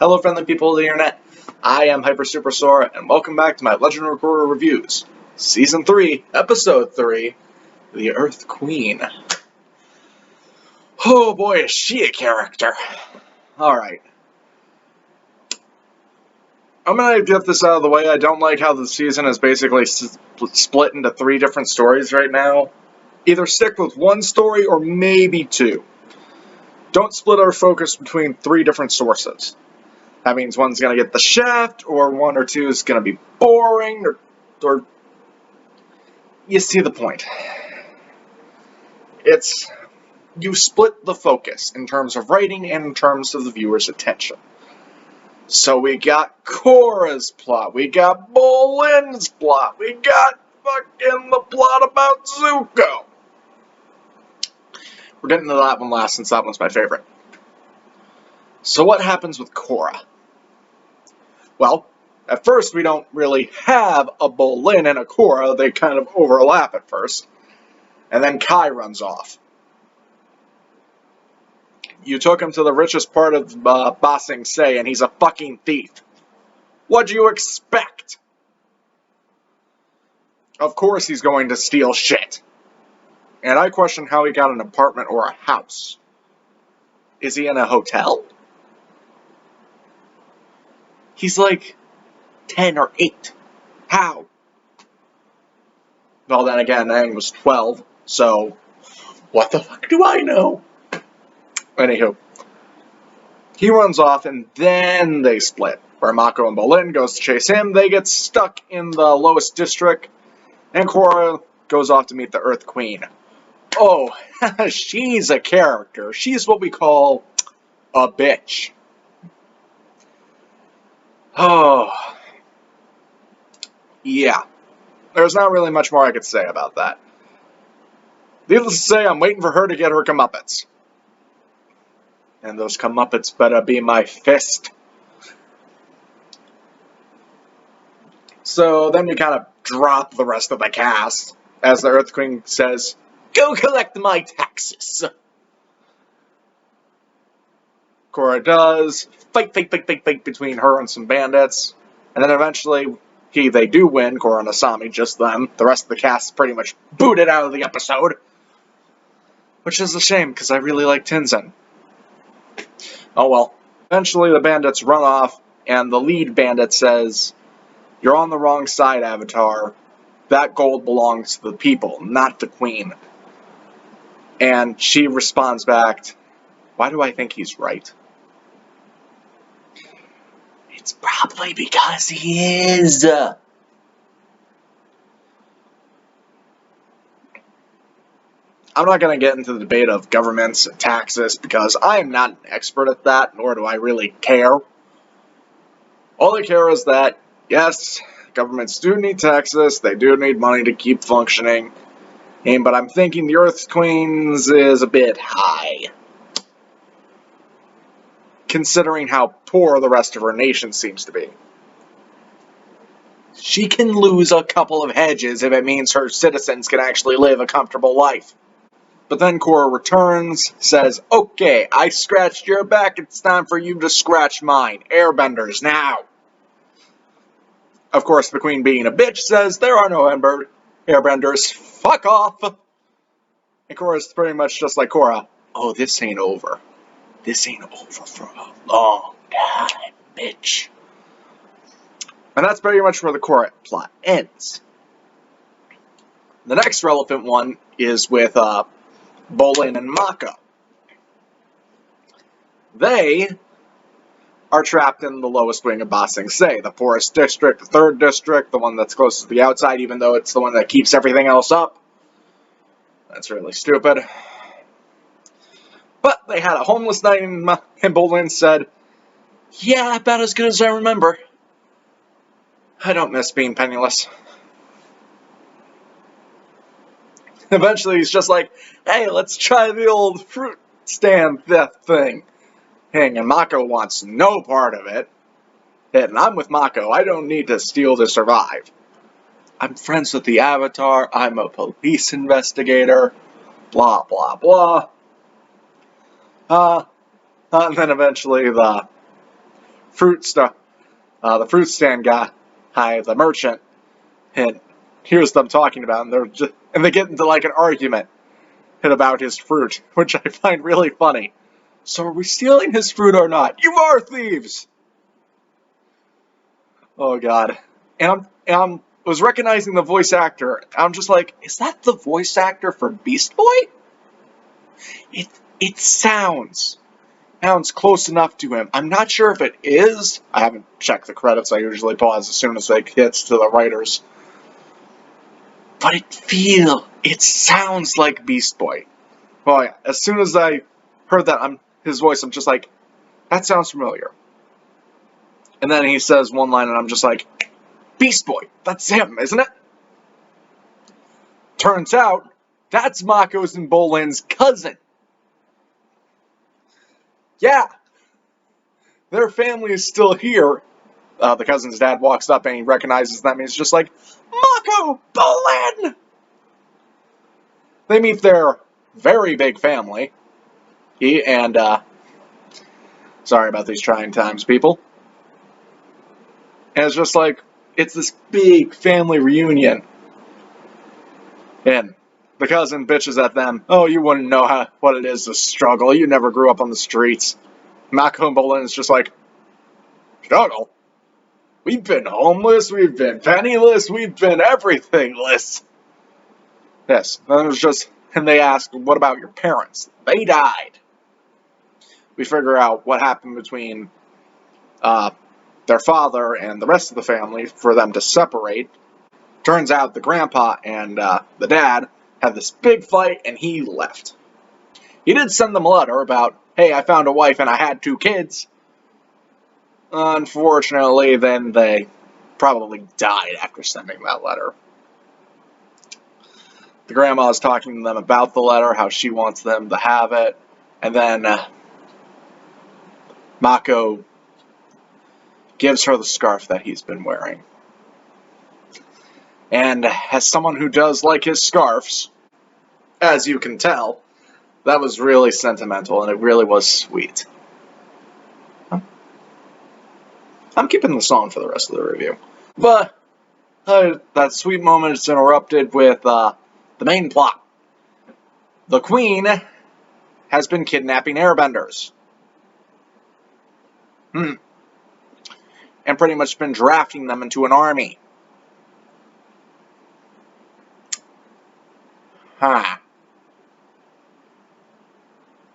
Hello friendly people of the internet, I am Hyper Super Sora, and welcome back to my Legend of Korra Reviews, Season 3, Episode 3, The Earth Queen. Oh boy, is she a character. Alright. I'm gonna get this out of the way. I don't like how the season is basically split into 3 different stories right now. Either stick with one story or maybe 2. Don't split our focus between 3 different sources. That means one's going to get the shaft, or 1 or 2 is going to be boring, or you see the point. You split the focus in terms of writing and in terms of the viewer's attention. So we got Korra's plot, we got Bolin's plot, we got fucking the plot about Zuko. We're getting to that one last since that one's my favorite. So what happens with Korra? Well, at first we don't really have a Bolin and a Korra. They kind of overlap at first. And then Kai runs off. You took him to the richest part of Ba Sing Se, and he's a fucking thief. What'd you expect? Of course he's going to steal shit. And I question how he got an apartment or a house. Is he in a hotel? He's like 10 or 8. How? Well, then again, Aang was 12, so what the fuck do I know? Anywho, he runs off and then they split. Where Mako and Bolin goes to chase him, they get stuck in the lowest district, and Korra goes off to meet the Earth Queen. Oh, she's a character. She's what we call a bitch. Oh, yeah. There's not really much more I could say about that. Needless to say, I'm waiting for her to get her comeuppance. And those comeuppance better be my fist. So then we kind of drop the rest of the cast, as the Earth Queen says, "Go collect my taxes." Korra does. Fight between her and some bandits. And then eventually, they do win, Korra and Asami, just them. The rest of the cast is pretty much booted out of the episode. Which is a shame, because I really like Tenzin. Oh well. Eventually the bandits run off, and the lead bandit says, "You're on the wrong side, Avatar. That gold belongs to the people, not the Queen." And she responds back, "Why do I think he's right?" It's probably because he is. I'm not going to get into the debate of governments and taxes, because I am not an expert at that, nor do I really care. All I care is that, yes, governments do need taxes, they do need money to keep functioning, but I'm thinking the Earth Queen's is a bit high, considering how poor the rest of her nation seems to be. She can lose a couple of hedges if it means her citizens can actually live a comfortable life. But then Korra returns, says, "Okay, I scratched your back, it's time for you to scratch mine. Airbenders, now!" Of course, the Queen, being a bitch, says, "There are no airbenders, fuck off!" And Korra's pretty much just like Korra, "Oh, this ain't over. This ain't over for a long time, bitch." And that's pretty much where the Korra plot ends. The next relevant one is with Bolin and Mako. They are trapped in the lowest wing of Ba Sing Se, the poorest district, the 3rd district, the one that's closest to the outside, even though it's the one that keeps everything else up. That's really stupid. But they had a homeless night, and Bolin said, "Yeah, about as good as I remember. I don't miss being penniless." Eventually he's just like, "Hey, let's try the old fruit stand theft thing." And Mako wants no part of it. And I'm with Mako. I don't need to steal to survive. I'm friends with the Avatar. I'm a police investigator. Blah, blah, blah. And then eventually the the fruit stand guy, the merchant, and hears them talking about him. And they get into like an argument about his fruit, which I find really funny. So are we stealing his fruit or not? You are thieves! Oh god. And I was recognizing the voice actor. I'm just like, is that the voice actor for Beast Boy? It sounds close enough to him. I'm not sure if it is. I haven't checked the credits. I usually pause as soon as it gets to the writers. But it sounds like Beast Boy. Well, yeah, as soon as I heard his voice, I'm just like, that sounds familiar. And then he says one line, and I'm just like, Beast Boy, that's him, isn't it? Turns out, that's Mako's and Bolin's cousin. Yeah, their family is still here. The cousin's dad walks up and he recognizes them, and he's just like, Mako! Bolin! They meet their very big family. Sorry about these trying times, people. And it's just like, it's this big family reunion. And the cousin bitches at them, oh, you wouldn't know what it is to struggle. You never grew up on the streets. Mako and Bolin is just like, struggle? We've been homeless, we've been penniless, we've been everythingless. Yes, and they ask, what about your parents? They died. We figure out what happened between their father and the rest of the family for them to separate. Turns out the grandpa and the dad had this big fight, and he left. He did send them a letter about, hey, I found a wife and I had 2 kids. Unfortunately, then they probably died after sending that letter. The grandma is talking to them about the letter, how she wants them to have it, and then Mako gives her the scarf that he's been wearing. And as someone who does like his scarves, as you can tell, that was really sentimental, and it really was sweet. I'm keeping this on for the rest of the review. But that sweet moment is interrupted with the main plot. The Queen has been kidnapping airbenders. And pretty much been drafting them into an army.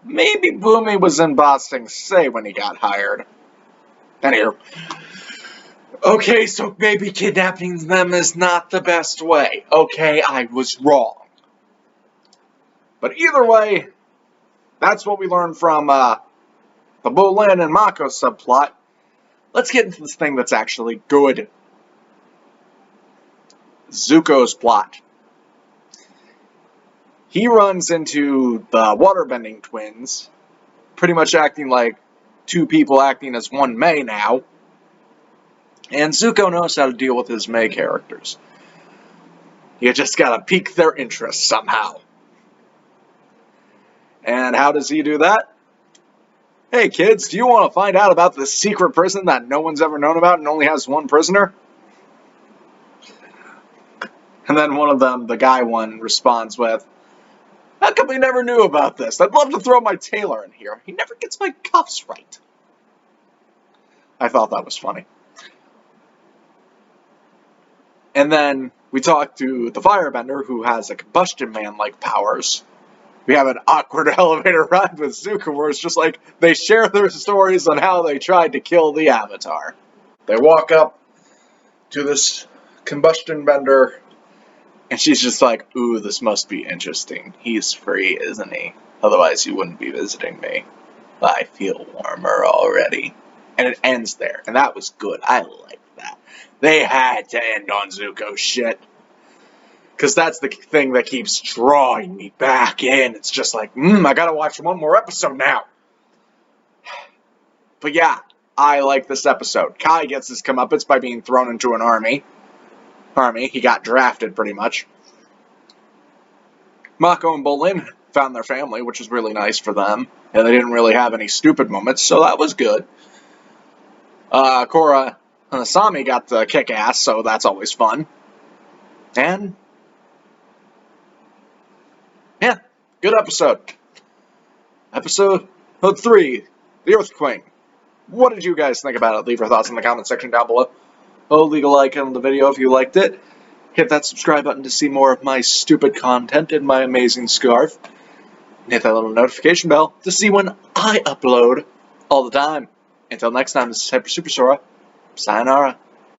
Maybe Boomy was in Ba Sing Se when he got hired. Anywho. Okay, so maybe kidnapping them is not the best way. Okay, I was wrong. But either way, that's what we learned from the Bolin and Mako subplot. Let's get into this thing that's actually good. Zuko's plot. He runs into the waterbending twins, pretty much acting like 2 people acting as one Mei now. And Zuko knows how to deal with his Mei characters. You just gotta pique their interest somehow. And how does he do that? Hey kids, do you want to find out about this secret prison that no one's ever known about and only has 1 prisoner? And then one of them, the guy one, responds with, how come we never knew about this? I'd love to throw my tailor in here. He never gets my cuffs right. I thought that was funny. And then we talk to the firebender who has a combustion man-like powers. We have an awkward elevator ride with Zuko where it's just like they share their stories on how they tried to kill the Avatar. They walk up to this combustion bender and she's just like, ooh, this must be interesting. He's free, isn't he? Otherwise he wouldn't be visiting me. I feel warmer already. And it ends there. And that was good. I liked that. They had to end on Zuko's shit. Because that's the thing that keeps drawing me back in. It's just like, I gotta watch 1 more episode now. But yeah, I like this episode. Kai gets his comeuppance by being thrown into an army. He got drafted, pretty much. Mako and Bolin found their family, which is really nice for them. And they didn't really have any stupid moments, so that was good. Korra and Asami got to kick ass, so that's always fun. And yeah, good episode. Episode 3, The Earthquake. What did you guys think about it? Leave your thoughts in the comment section down below. Leave a like on the video if you liked it. Hit that subscribe button to see more of my stupid content and my amazing scarf. And hit that little notification bell to see when I upload all the time. Until next time, this is Hyper Super Sora. Sayonara.